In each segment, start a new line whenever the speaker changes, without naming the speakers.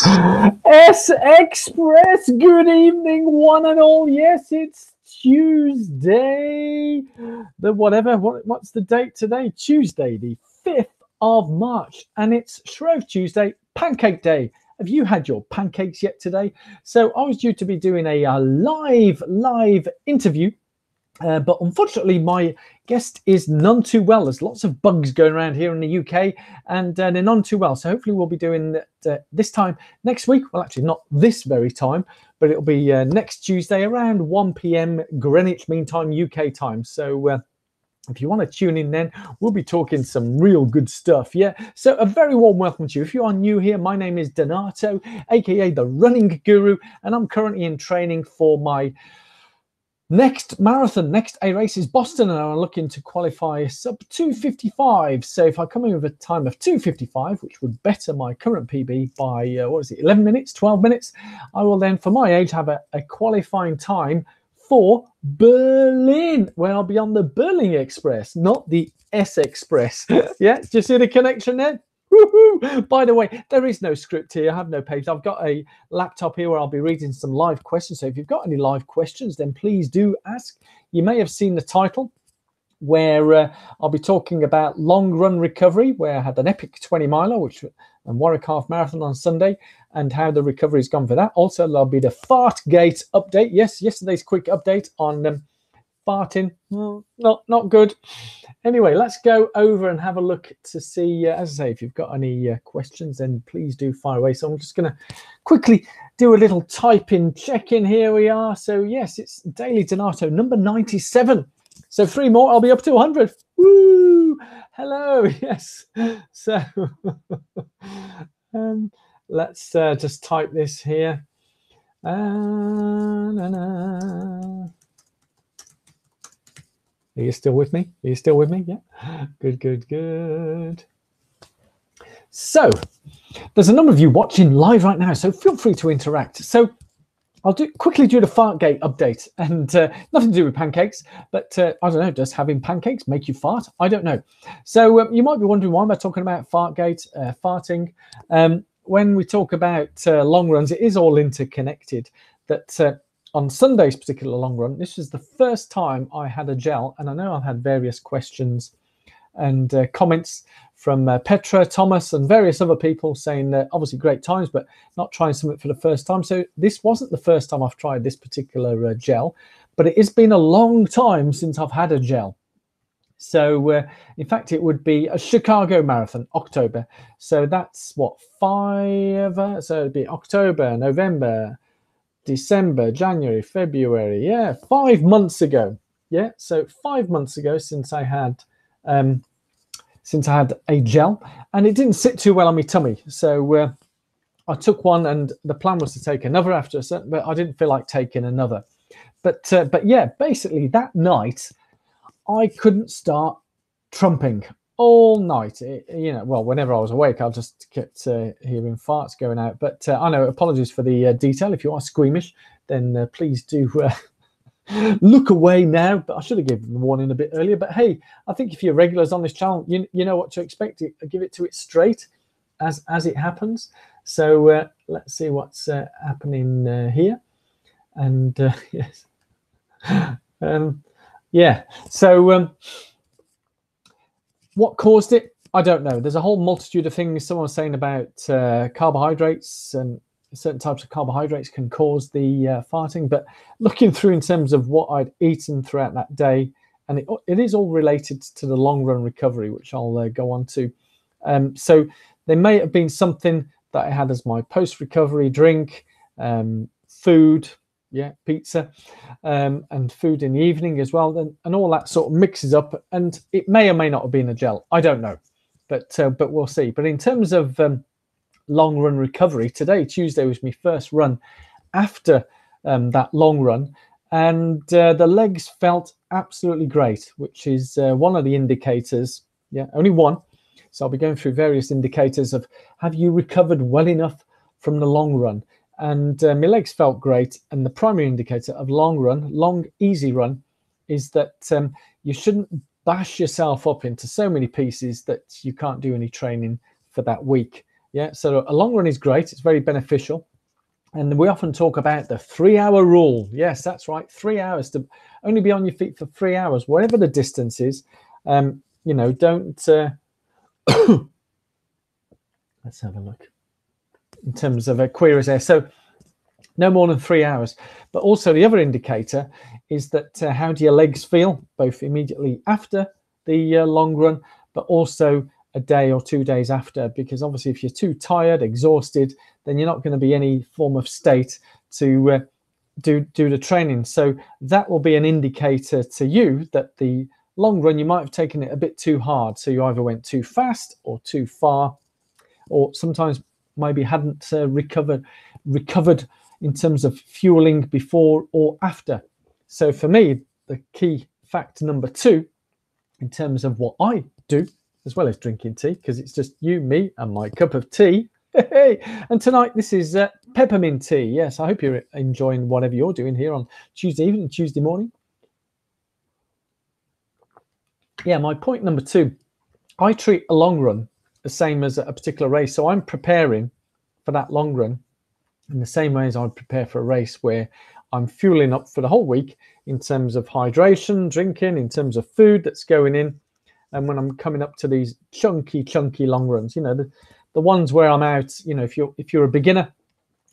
S Express, good evening, one and all. Yes, it's Tuesday. What's the date today? Tuesday, the 5th of March, and it's Shrove Tuesday, Pancake Day. Have you had your pancakes yet today? So I was due to be doing a live interview, but unfortunately my guest is none too well. There's lots of bugs going around here in the UK, and they're none too well. So hopefully we'll be doing that this time next week. Well, actually not this very time, but it'll be next Tuesday around 1 p.m. Greenwich Mean Time, UK time. So if you want to tune in then, we'll be talking some real good stuff, yeah? So a very warm welcome to you. If you are new here, my name is Donato, aka the Running Guru, and I'm currently in training for my next marathon. Next A race is Boston, and I'm looking to qualify sub 2:55. So if I come in with a time of 2:55, which would better my current PB by 11 minutes, 12 minutes, I will then, for my age, have a qualifying time for Berlin, where I'll be on the Berlin Express, not the S Express. Yeah, do you see the connection there? Woohoo! By the way, there is no script here. I have no page. I've got a laptop here where I'll be reading some live questions. So if you've got any live questions, then please do ask. You may have seen the title, where I'll be talking about long run recovery, where I had an epic 20-miler, and Warwick Half Marathon on Sunday, and how the recovery's gone for that. Also, there'll be the Fartgate update. Yes, yesterday's quick update on farting. Not good. Anyway, let's go over and have a look to see, as I say, if you've got any questions, then please do fire away. So I'm just going to quickly do a little type-in check-in. Here we are. So yes, it's Daily Donato, number 97. So 3 more, I'll be up to 100. Woo! Hello, yes. So let's just type this here. Are you still with me? Are you still with me? Yeah. Good. So there's a number of you watching live right now, so feel free to interact. So I'll quickly do the Fartgate update, and nothing to do with pancakes, but I don't know, does having pancakes make you fart? I don't know. So you might be wondering, why am I talking about Fartgate, farting? When we talk about long runs, it is all interconnected. That on Sunday's particular long run, this was the first time I had a gel, and I know I've had various questions and comments from Petra, Thomas, and various other people saying that obviously great times, but not trying something for the first time. So this wasn't the first time I've tried this particular gel, but it has been a long time since I've had a gel. So in fact, it would be a Chicago Marathon, October. So that's what, 5, so it'd be October, November, December, January, February. Yeah, 5 months ago. Yeah, so 5 months ago since I had a gel, and it didn't sit too well on my tummy. So I took one, and the plan was to take another after a certain, but I didn't feel like taking another. But yeah, basically that night I couldn't start trumping all night. Well, whenever I was awake, I just kept hearing farts going out. But I know, apologies for the detail. If you are squeamish, then please do look away now. But I should have given the warning a bit earlier. But hey, I think if you're regulars on this channel, you know what to expect. Give it to it straight as it happens. So let's see what's happening here. And yes, yeah. So what caused it? I don't know. There's a whole multitude of things. Someone was saying about carbohydrates, and certain types of carbohydrates can cause the farting. But looking through in terms of what I'd eaten throughout that day, and it is all related to the long run recovery, which I'll go on to. So there may have been something that I had as my post-recovery drink, food, yeah, pizza, and food in the evening as well, and all that sort of mixes up, and it may or may not have been a gel. I don't know, but we'll see. But in terms of long run recovery, today, Tuesday, was my first run after that long run, and the legs felt absolutely great, which is one of the indicators. Yeah, only one. So I'll be going through various indicators of, have you recovered well enough from the long run? And my legs felt great. And the primary indicator of long, easy run, is that you shouldn't bash yourself up into so many pieces that you can't do any training for that week. Yeah, so a long run is great. It's very beneficial. And we often talk about the 3-hour rule. Yes, that's right. 3 hours, to only be on your feet for 3 hours, whatever the distance is. You know, don't, let's have a look in terms of queries there. So no more than 3 hours. But also the other indicator is that how do your legs feel, both immediately after the long run, but also a day or 2 days after, because obviously if you're too tired, exhausted, then you're not going to be any form of state to do the training. So that will be an indicator to you that the long run, you might have taken it a bit too hard. So you either went too fast or too far, or sometimes maybe hadn't recovered in terms of fueling before or after. So for me, the key fact number 2, in terms of what I do, as well as drinking tea, because it's just you, me, and my cup of tea. And tonight, this is peppermint tea. Yes, I hope you're enjoying whatever you're doing here on Tuesday evening, Tuesday morning. Yeah, my point number 2, I treat a long run the same as a particular race. So I'm preparing for that long run in the same way as I prepare for a race, where I'm fueling up for the whole week in terms of hydration, drinking, in terms of food that's going in. And when I'm coming up to these chunky long runs, you know, the ones where I'm out, you know, if you're a beginner,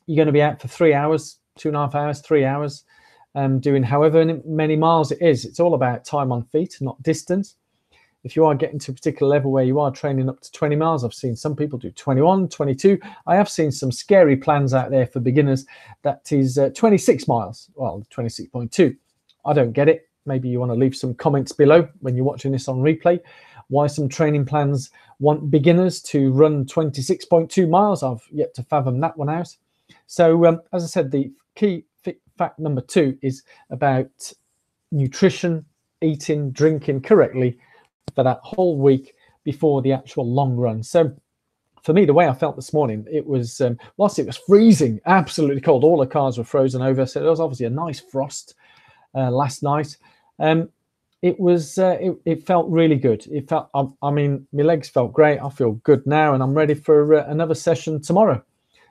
you're going to be out for 3 hours, 2.5 hours, 3 hours, doing however many miles it is. It's all about time on feet, not distance. If you are getting to a particular level where you are training up to 20 miles, I've seen some people do 21, 22. I have seen some scary plans out there for beginners that is 26 miles, well, 26.2. I don't get it. Maybe you want to leave some comments below when you're watching this on replay, why some training plans want beginners to run 26.2 miles. I've yet to fathom that one out. So as I said, the key fact number 2 is about nutrition, eating, drinking correctly for that whole week before the actual long run. So for me, the way I felt this morning, it was, whilst it was freezing, absolutely cold, all the cars were frozen over. So there was obviously a nice frost last night. It felt really good. It felt, I mean, my legs felt great. I feel good now, and I'm ready for another session tomorrow.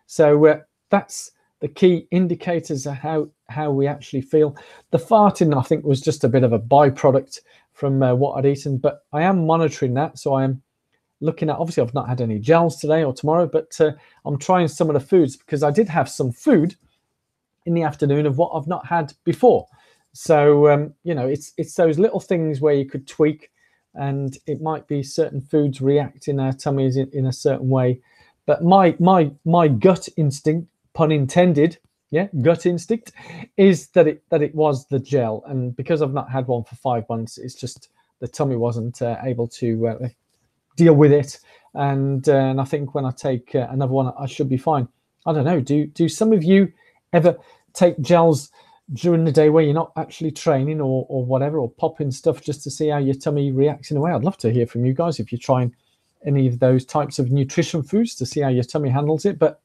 So that's the key indicators of how we actually feel. The farting, I think, was just a bit of a byproduct from what I'd eaten, but I am monitoring that. So I am looking at, obviously I've not had any gels today or tomorrow, but I'm trying some of the foods, because I did have some food in the afternoon of what I've not had before. So, you know, it's those little things where you could tweak, and it might be certain foods react in our tummies in a certain way. But my gut instinct, pun intended, yeah, gut instinct, is that it was the gel. And because I've not had one for 5 months, it's just the tummy wasn't able to deal with it. And I think when I take another one, I should be fine. I don't know. Do some of you ever take gels during the day where you're not actually training or whatever, or popping stuff just to see how your tummy reacts in a way? I'd love to hear from you guys if you're trying any of those types of nutrition foods to see how your tummy handles it. But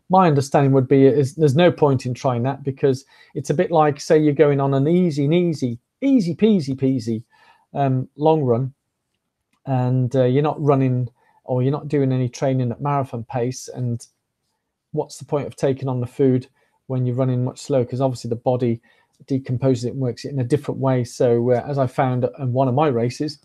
my understanding would be is there's no point in trying that, because it's a bit like, say you're going on an easy peasy long run, and you're not running, or you're not doing any training at marathon pace, and what's the point of taking on the food when you're running much slower? Because obviously the body decomposes it and works it in a different way. So as I found in one of my races,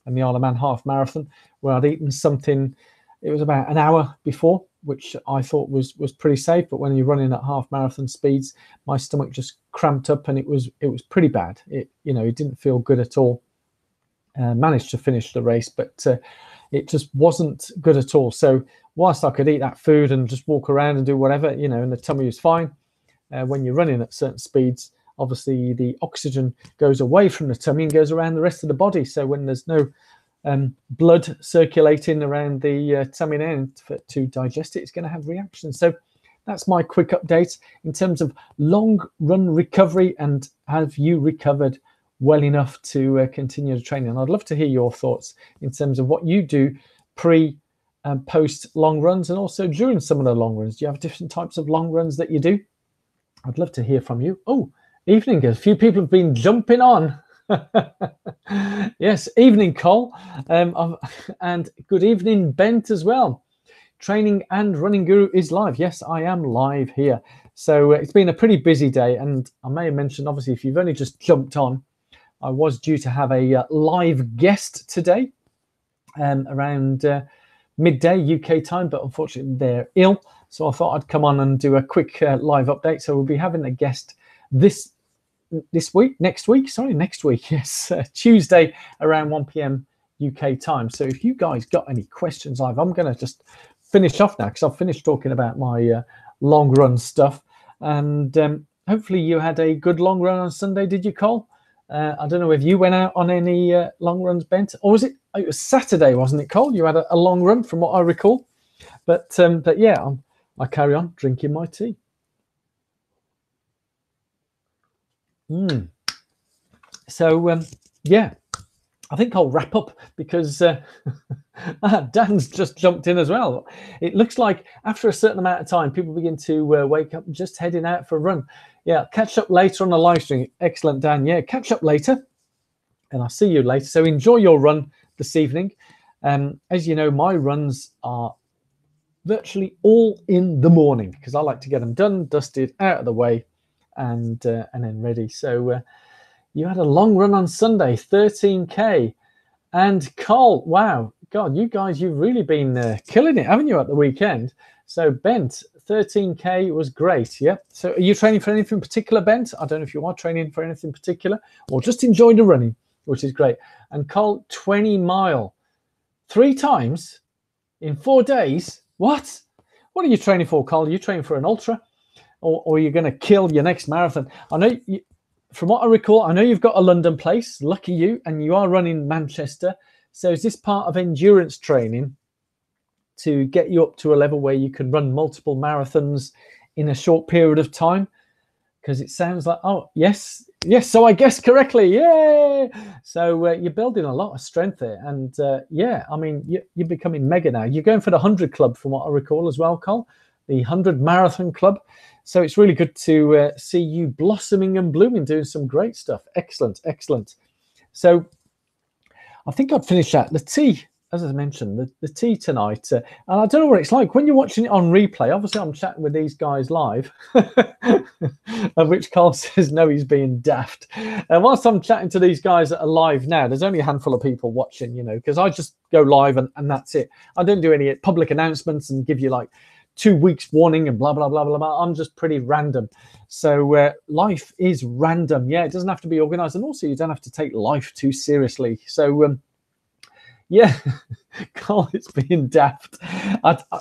in the Isle of Man Half Marathon, where I'd eaten something, it was about an hour before, which I thought was pretty safe. But when you're running at half marathon speeds, my stomach just cramped up, and it was pretty bad. It didn't feel good at all. Managed to finish the race, but it just wasn't good at all. So whilst I could eat that food and just walk around and do whatever, and the tummy was fine, when you're running at certain speeds, obviously the oxygen goes away from the tummy and goes around the rest of the body. So when there's no blood circulating around the tummy end to digest it, it's going to have reactions. So that's my quick update in terms of long run recovery, and have you recovered well enough to continue the training? And I'd love to hear your thoughts in terms of what you do pre and post long runs, and also during some of the long runs. Do you have different types of long runs that you do? I'd love to hear from you. Oh, evening. A few people have been jumping on. Yes, evening, Cole. And good evening, Bent, as well. Training and Running Guru is live. Yes, I am live here. So it's been a pretty busy day, and I may have mentioned, obviously, if you've only just jumped on, I was due to have a live guest today around midday UK time, but unfortunately they're ill. So I thought I'd come on and do a quick live update. So we'll be having a guest next week, yes, Tuesday around 1 p.m. UK time. So if you guys got any questions live, I'm going to just finish off now because I've finished talking about my long run stuff. And hopefully you had a good long run on Sunday, did you, Cole? I don't know if you went out on any long runs, Bent, or it was Saturday, wasn't it, Cole? You had a long run from what I recall. But yeah, I carry on drinking my tea. So yeah, I think I'll wrap up because Dan's just jumped in as well. It looks like after a certain amount of time, people begin to wake up just heading out for a run. Yeah, catch up later on the live stream. Excellent, Dan. Yeah, catch up later, and I'll see you later. So enjoy your run this evening. As you know, my runs are virtually all in the morning because I like to get them done, dusted, out of the way, and then ready. So you had a long run on Sunday, 13K. And Carl, wow, God, you guys, you've really been killing it, haven't you, at the weekend? So Bent, 13K was great, yeah? So are you training for anything particular, Bent? I don't know if you are training for anything particular or just enjoying the running, which is great. And Carl, 20 mile, 3 times in 4 days. What? What are you training for, Carl? Are you training for an ultra or are you going to kill your next marathon? I know, from what I recall, I know you've got a London place, lucky you, and you are running Manchester. So is this part of endurance training to get you up to a level where you can run multiple marathons in a short period of time? Because it sounds like, oh, yes, so I guessed correctly, yay! So you're building a lot of strength there. And yeah, I mean, you're becoming mega now. You're going for the 100 Club, from what I recall as well, Cole, the 100 Marathon Club. So it's really good to see you blossoming and blooming, doing some great stuff. Excellent, excellent. So I think I'd finish that. The tea, as I mentioned, the tea tonight. And I don't know what it's like when you're watching it on replay. Obviously, I'm chatting with these guys live, of which Carl says, no, he's being daft. And whilst I'm chatting to these guys that are live now, there's only a handful of people watching, you know, because I just go live and that's it. I don't do any public announcements and give you like 2 weeks warning and blah, blah, blah, blah, blah. I'm just pretty random. So life is random. Yeah, it doesn't have to be organized. And also you don't have to take life too seriously. So yeah, Carl, it's being daft.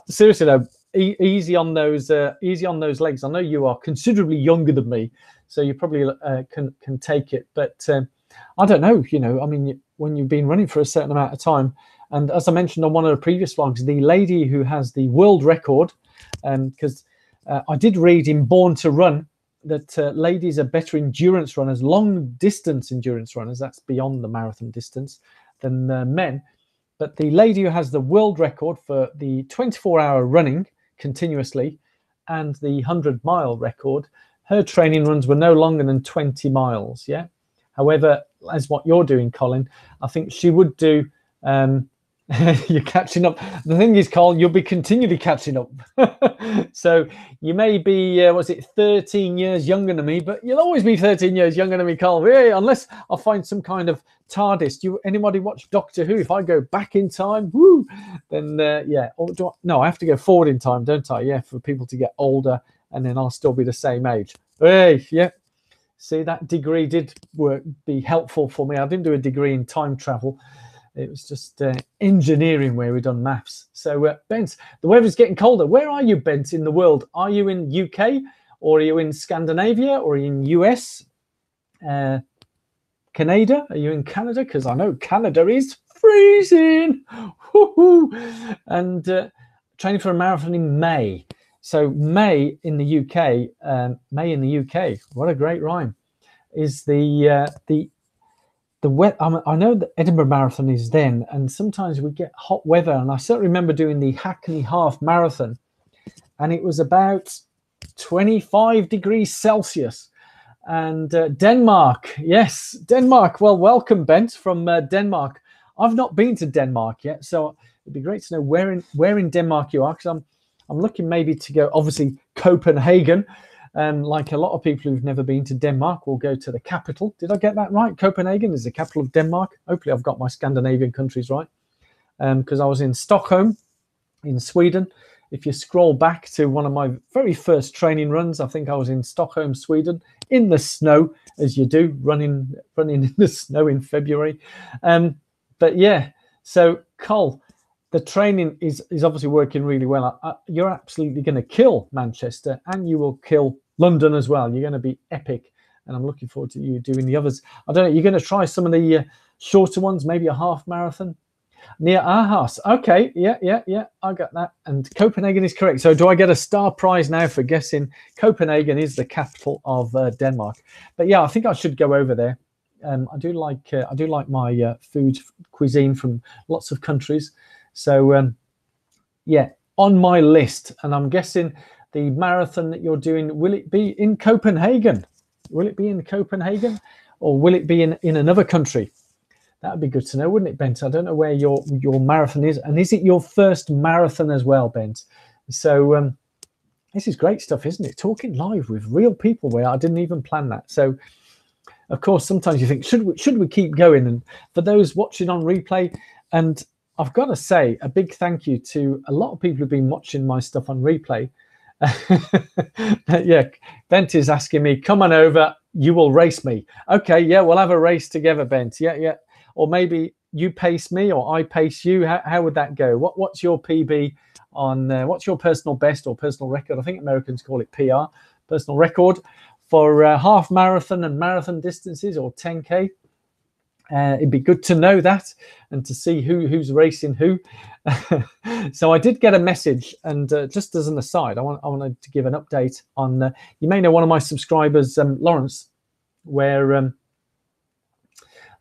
Seriously though, easy on those legs. I know you are considerably younger than me, so you probably can take it. But I don't know, you know, I mean, when you've been running for a certain amount of time, and as I mentioned on one of the previous vlogs, the lady who has the world record, because I did read in Born to Run that ladies are better endurance runners, long distance endurance runners, that's beyond the marathon distance, than men. But the lady who has the world record for the 24-hour running continuously and the 100-mile record, her training runs were no longer than 20 miles, yeah? However, as what you're doing, Colin, I think she would do... you're catching up. The thing is, Carl, you'll be continually catching up. So you may be, 13 years younger than me, but you'll always be 13 years younger than me, Carl. Yeah, unless I find some kind of TARDIS. Anybody watch Doctor Who? If I go back in time, woo, then yeah. Or no, I have to go forward in time, don't I? Yeah, for people to get older, and then I'll still be the same age. Hey, yeah. See, that degree did be helpful for me. I didn't do a degree in time travel. It was just engineering where we've done maths. So, Bent, the weather's getting colder. Where are you, Bent, in the world? Are you in UK, or are you in Scandinavia, or are you in US, Canada? Are you in Canada? Because I know Canada is freezing. And training for a marathon in May. So May in the UK, what a great rhyme, is the wet. I know the Edinburgh Marathon is then, and sometimes we get hot weather. And I certainly remember doing the Hackney Half Marathon, and it was about 25 degrees Celsius. And Denmark, yes, Denmark. Well, welcome, Bent, from Denmark. I've not been to Denmark yet, so it'd be great to know where in Denmark you are, because I'm looking maybe to go, obviously, Copenhagen. Like a lot of people who've never been to Denmark will go to the capital. Did I get that right? Copenhagen is the capital of Denmark. Hopefully I've got my Scandinavian countries right. Because I was in Stockholm in Sweden. If you scroll back to one of my very first training runs, I think I was in Stockholm, Sweden, in the snow, as you do, running in the snow in February. But yeah, so Cole, the training is obviously working really well. You're absolutely going to kill Manchester, and you will kill London as well. You're going to be epic, and I'm looking forward to you doing the others. I don't know, you're going to try some of the shorter ones, maybe a half marathon near our house. Okay, yeah, I got that. And Copenhagen is correct. So do I get a star prize now for guessing Copenhagen is the capital of Denmark? But yeah, I think I should go over there. I do like my food cuisine from lots of countries. So yeah, on my list. And I'm guessing the marathon that you're doing, will it be in Copenhagen? Will it be in Copenhagen, or will it be in another country? That would be good to know, wouldn't it, Bent? I don't know where your marathon is. And is it your first marathon as well, Bent? So this is great stuff, isn't it? Talking live with real people where I didn't even plan that. So, of course, sometimes you think, should we keep going? And for those watching on replay, and I've got to say a big thank you to a lot of people who've been watching my stuff on replay. Yeah, Bent is asking me, come on over, you will race me. Okay, yeah, we'll have a race together, Bent. Yeah. Or maybe you pace me or I pace you. How would that go? What's your PB on, what's your personal best or personal record? I think Americans call it PR, personal record, for half marathon and marathon distances, or 10K. It'd be good to know that and to see who's racing who. So I did get a message, and just as an aside, I wanted to give an update on, you may know one of my subscribers, Lawrence, where,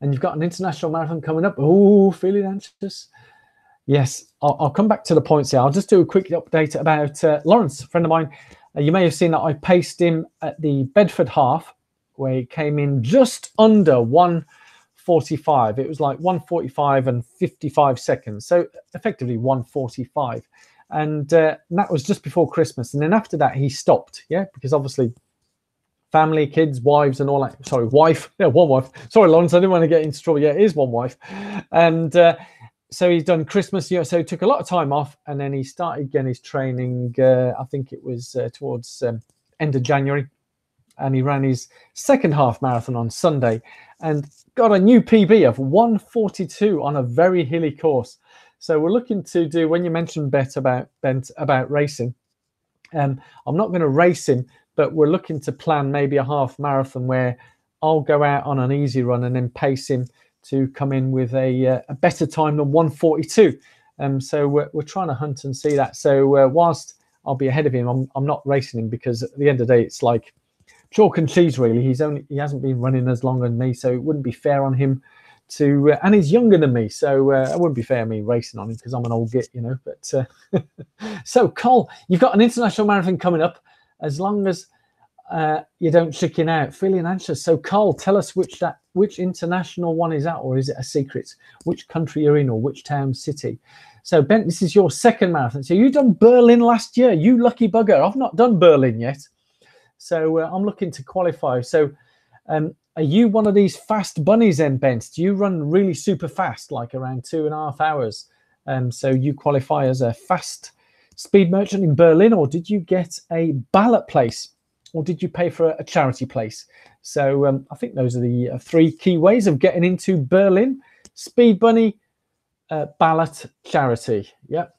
and you've got an international marathon coming up. Oh, feeling anxious. Yes, I'll come back to the points here. I'll just do a quick update about Lawrence, a friend of mine. You may have seen that I paced him at the Bedford half, where he came in just under 1:45. It was like 1:45 and 55 seconds. So effectively 1:45. And that was just before Christmas. And then after that, he stopped. Yeah, because obviously family, kids, wives, and all that. Sorry, wife. Yeah, one wife. Sorry, Lawrence, I didn't want to get into trouble. Yeah, it is one wife. And so he's done Christmas, so he took a lot of time off, and then he started again his training. I think it was towards end of January, and he ran his second half marathon on Sunday and got a new PB of 1:42 on a very hilly course. So we're looking to do, when you mentioned Bent about racing, I'm not going to race him, but we're looking to plan maybe a half marathon where I'll go out on an easy run and then pace him to come in with a better time than 1:42. So we're trying to hunt and see that. So whilst I'll be ahead of him, I'm not racing him, because at the end of the day, it's like chalk and cheese, really. He hasn't been running as long as me, so it wouldn't be fair on him to, and he's younger than me, so it wouldn't be fair me racing on him, because I'm an old git, But so Cole, you've got an international marathon coming up. As long as you don't chicken out, feeling anxious. So Cole, tell us which international one is that, or is it a secret? Which country you're in, or which town, city? So Bent, this is your second marathon. So you done Berlin last year. You lucky bugger. I've not done Berlin yet. So I'm looking to qualify. So are you one of these fast bunnies then, Bent? Do you run really super fast, like around 2.5 hours? So you qualify as a fast speed merchant in Berlin, or did you get a ballot place, or did you pay for a charity place? So I think those are the 3 key ways of getting into Berlin: speed bunny, ballot, charity. Yep.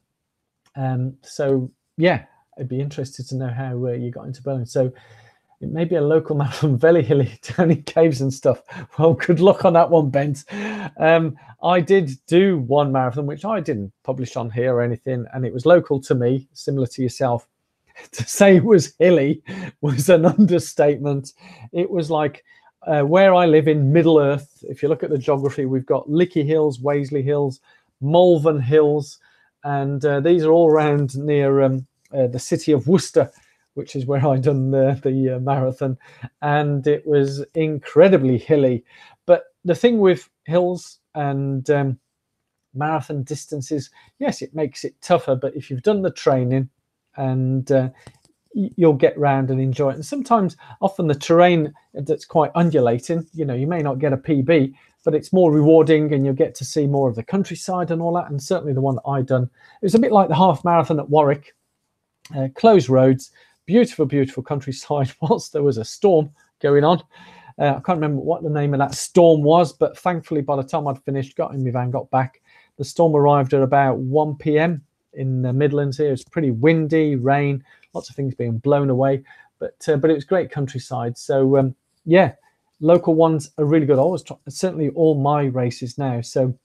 So yeah, I'd be interested to know how you got into Berlin. So it may be a local marathon, very hilly, down in caves and stuff. Well, good luck on that one, Bent. I did do one marathon, which I didn't publish on here or anything, and it was local to me, similar to yourself. To say it was hilly was an understatement. It was like where I live in Middle Earth. If you look at the geography, we've got Lickey Hills, Waisley Hills, Malvern Hills, and these are all around near the city of Worcester, which is where I done the marathon, and it was incredibly hilly. But the thing with hills and marathon distances, yes, it makes it tougher, but if you've done the training and you'll get round and enjoy it. And sometimes, often the terrain that's quite undulating, you know, you may not get a PB, but it's more rewarding and you'll get to see more of the countryside and all that. And certainly the one that I done, it was a bit like the half marathon at Warwick, closed roads, beautiful, beautiful countryside whilst there was a storm going on. I can't remember what the name of that storm was, but thankfully by the time I'd finished, got in my van, got back, the storm arrived at about 1 p.m. in the Midlands here. It was pretty windy, rain, lots of things being blown away, but it was great countryside. So yeah, local ones are really good. I always try, certainly all my races now, so,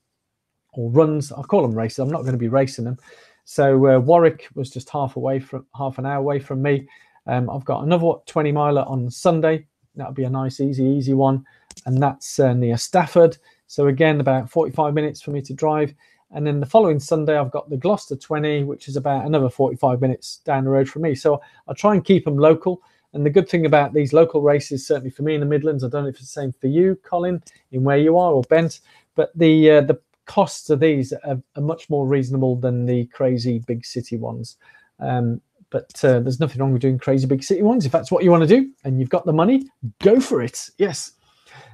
or runs, I call them races, I'm not going to be racing them. So Warwick was just half an hour away from me. I've got another 20 miler on Sunday. That'll be a nice, easy one. And that's near Stafford. So again, about 45 minutes for me to drive. And then the following Sunday, I've got the Gloucester 20, which is about another 45 minutes down the road from me. So I'll try and keep them local. And the good thing about these local races, certainly for me in the Midlands, I don't know if it's the same for you, Colin, in where you are, or Bent, but the costs of these are much more reasonable than the crazy big city ones. But there's nothing wrong with doing crazy big city ones. If that's what you want to do and you've got the money, go for it. Yes.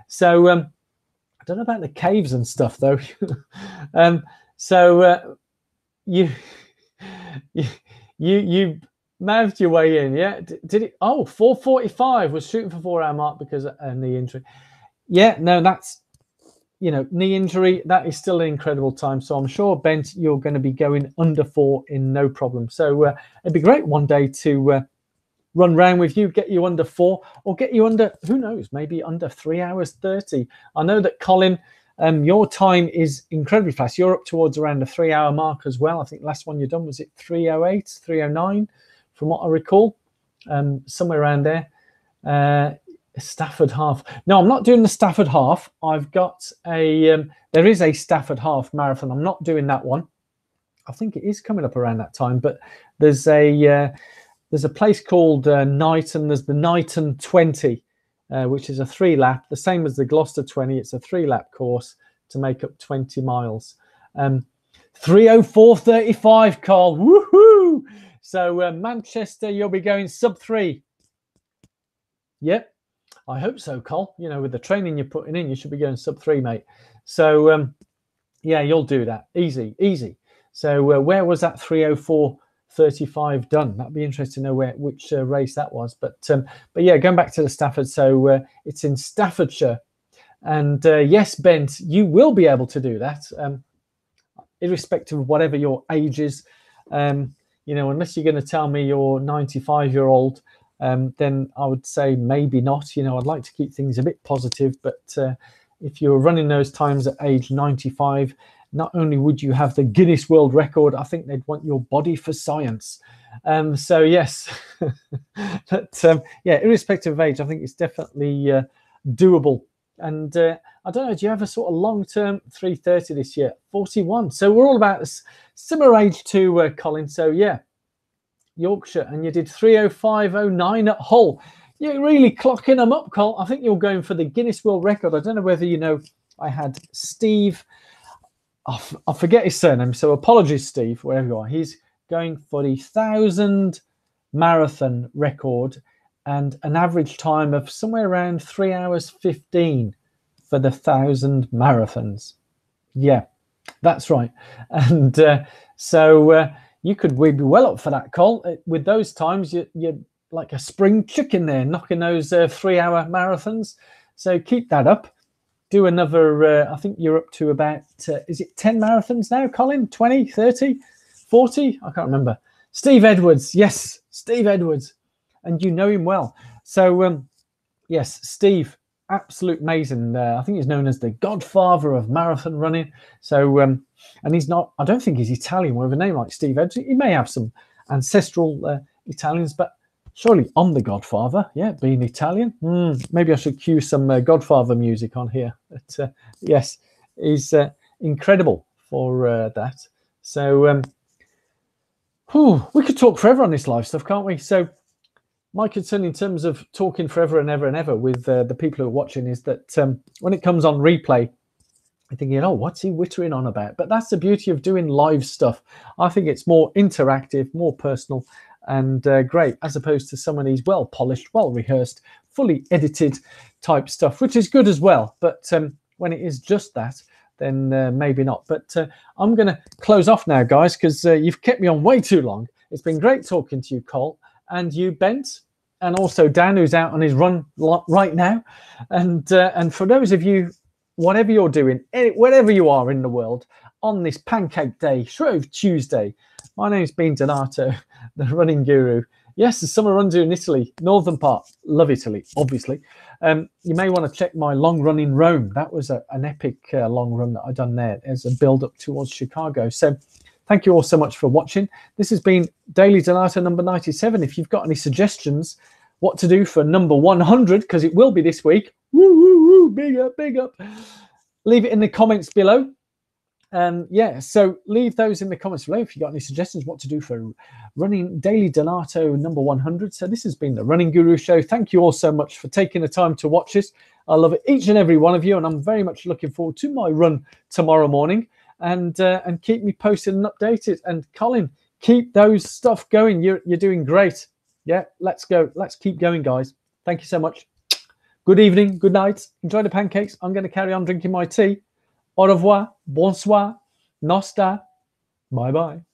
So I don't know about the caves and stuff though. You mouthed your way in, yeah? Did it? Oh, 4:45 was shooting for 4 hour mark because of a knee injury. Yeah, no, that's, you know, knee injury, that is still an incredible time. So I'm sure, Bent, you're going to be going under 4 in no problem. So it'd be great one day to run round with you, get you under 4, or get you under, who knows, maybe under 3 hours 30. I know that, Colin, your time is incredibly fast. You're up towards around the 3 hour mark as well. I think last one you done, was it 3:08, 3:09, from what I recall, somewhere around there. Stafford half. No, I'm not doing the Stafford half. I've got a there is a Stafford half marathon. I'm not doing that one. I think it is coming up around that time, but there's a place called Knighton. There's the Knighton 20, which is a 3-lap, the same as the Gloucester 20. It's a 3-lap course to make up 20 miles. 3:04:35, Carl. Woohoo! So Manchester, you'll be going sub 3. Yep. I hope so, Col. You know, with the training you're putting in, you should be going sub 3, mate. So, yeah, you'll do that. Easy. So where was that 3:04:35 done? That'd be interesting to know which race that was. But yeah, going back to the Stafford. So it's in Staffordshire. And yes, Bent, you will be able to do that, irrespective of whatever your age is. You know, unless you're going to tell me you're 95-year-old, then I would say maybe not. You know, I'd like to keep things a bit positive, but if you're running those times at age 95, not only would you have the Guinness World Record, I think they'd want your body for science. So yes, but yeah, irrespective of age, I think it's definitely doable. And I don't know, do you have a sort of long-term 3:30 this year? 41. So we're all about a similar age to Colin. So yeah, Yorkshire, and you did 3:05:09 at Hull. You're really clocking them up, Col. I think you're going for the Guinness World Record. I don't know whether you know, I had Steve, I forget his surname, so apologies, Steve, wherever you are. He's going for the 1,000 marathon record and an average time of somewhere around 3 hours 15 for the 1,000 marathons. Yeah, that's right. And so you could be well up for that, Col. With those times, you're like a spring chicken there, knocking those 3 hour marathons. So keep that up. Do another, I think you're up to about, is it 10 marathons now, Colin? 20, 30, 40? I can't remember. Steve Edwards. Yes, Steve Edwards. And you know him well. So, yes, Steve, absolute amazing. I think he's known as the godfather of marathon running. So, and he's not, I don't think he's Italian with a name like Steve Edwards. He may have some ancestral Italians, but surely I'm the godfather. Yeah, being Italian. Maybe I should cue some Godfather music on here. But yes, he's incredible for that. So, we could talk forever on this live stuff, can't we? So, my concern in terms of talking forever and ever and ever with the people who are watching is that when it comes on replay, You're thinking, oh, what's he wittering on about? But that's the beauty of doing live stuff. I think it's more interactive, more personal, and great, as opposed to some of these well polished, well rehearsed, fully edited type stuff, which is good as well. But when it is just that, then maybe not. But I'm going to close off now, guys, because you've kept me on way too long. It's been great talking to you, Cole, and you, Bent, and also Dan, who's out on his run right now. And for those of you, whatever you're doing, wherever you are in the world, on this Pancake Day, Shrove Tuesday, my name's been Donato, the running guru. Yes, the summer runs in Italy, northern part. Love Italy, obviously. You may want to check my long run in Rome. That was an epic long run that I've done there as a build up towards Chicago. So thank you all so much for watching. This has been Daily Donato number 97. If you've got any suggestions what to do for number 100, because it will be this week, woo, woo, woo, big up, big up. Leave it in the comments below. Yeah, so leave those in the comments below if you've got any suggestions what to do for running Daily Donato number 100. So this has been the Running Guru Show. Thank you all so much for taking the time to watch this. I love it, each and every one of you, and I'm very much looking forward to my run tomorrow morning. And keep me posted and updated. And Colin, keep those stuff going. You're doing great. Yeah, let's go. Let's keep going, guys. Thank you so much. Good evening, good night. Enjoy the pancakes. I'm going to carry on drinking my tea. Au revoir, bonsoir, nosta, bye-bye.